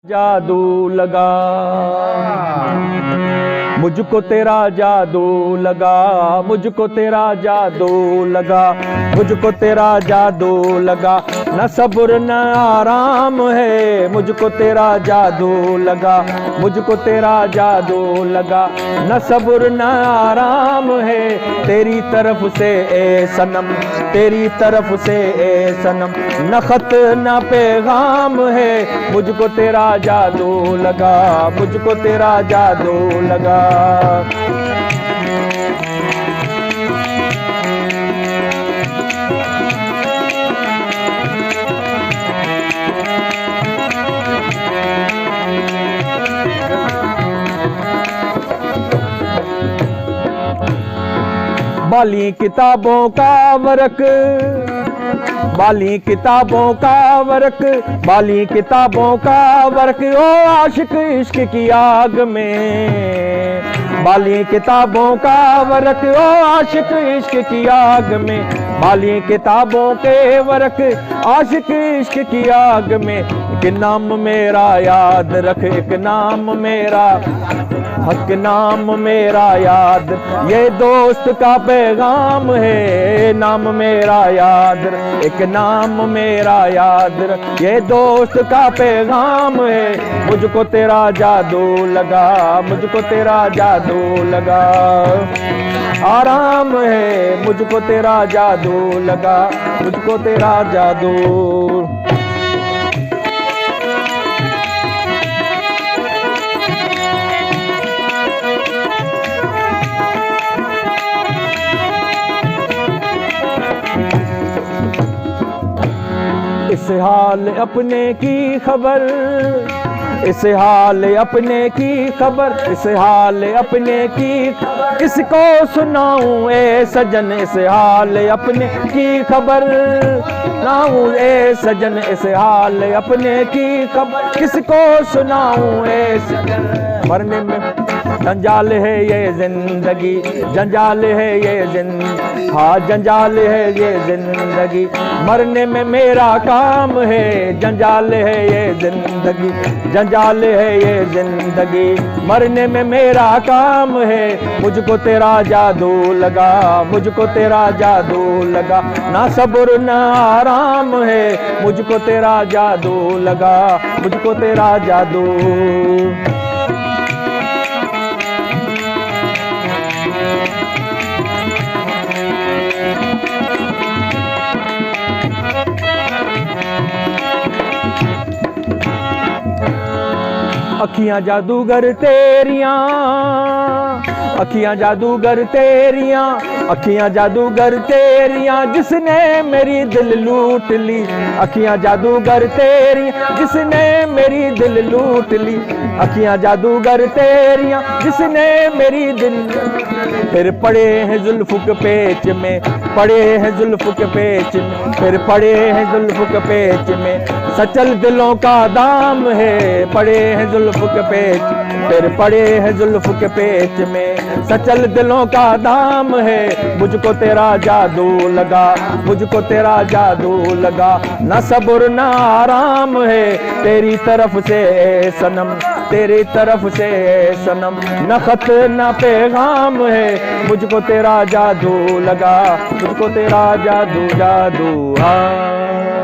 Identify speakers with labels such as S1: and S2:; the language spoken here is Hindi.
S1: जादू लगा, मुझको तेरा जादू लगा, मुझको तेरा जादू लगा, मुझको तेरा जादू लगा, न सब्र न आराम है, मुझको तेरा जादू लगा, मुझको तेरा जादू लगा, न सब्र न आराम है, तेरी तरफ से ए सनम, तेरी तरफ से ए सनम, न खत न पैगाम है, मुझको तेरा जादू लगा, मुझको तेरा जादू लगा। बाली किताबों का वर्क, बाली किताबों का वर्क, बाली किताबों का वर्क, ओ आशिक इश्क की आग में, बाली किताबों का वर्क, ओ आशिक इश्क की आग में, बाली किताबों के वर्क, आशिक इश्क की आग में, एक नाम मेरा याद रख, एक नाम मेरा, हक नाम मेरा याद, ये दोस्त का पैगाम है, नाम मेरा याद, एक नाम मेरा याद, ये दोस्त का पैगाम है, मुझको तेरा जादू लगा, मुझको तेरा जादू लगा, आराम है, मुझको तेरा जादू लगा, मुझको तेरा जादू। इस हाल अपने की खबर, इस हाल अपने की खबर, इस हाल अपने की, किसको सुनाऊं ए सजन, इस हाल अपने की खबर सुनाऊं ए सजन, इस हाल अपने की खबर किसको सुनाऊं ए सजन, मरने में जंजाल है ये जिंदगी, जंजाल है ये जिंदगी, हाँ जंजाल है ये जिंदगी, मरने में मेरा काम है, जंजाल है ये जिंदगी, जंजाल है ये जिंदगी, मरने में मेरा काम है, मुझको तेरा जादू लगा, मुझको तेरा जादू लगा, ना सब्र न आराम है, मुझको तेरा जादू लगा, मुझको तेरा जादू। अखियां जादूगर तेरियां, अखियां जादूगर तेरियां, अखियां जादूगर तेरियां, जिसने मेरी दिल लूट ली, अखियां जादूगर तेरियां, जिसने मेरी दिल लूट ली, अखियां जादूगर तेरियां, जिसने मेरी दिल, फिर पड़े हैं जुल्फ के पेच में, पड़े हैं जुल्फ के पेच में, फिर पड़े हैं जुल्फ के पेच में, सचल दिलों का दाम है, पड़े हैं जुल्फ के पेच, फिर पड़े हैं जुल्फ के पेच में, सचल दिलों का दाम है, मुझको तेरा जादू लगा, मुझको तेरा जादू लगा, न सब्र न आराम है, तेरी तरफ से सनम, तेरी तरफ से सनम, न खत न पैगाम है, मुझको तेरा जादू लगा, मुझको तेरा जादू, जादू हाँ।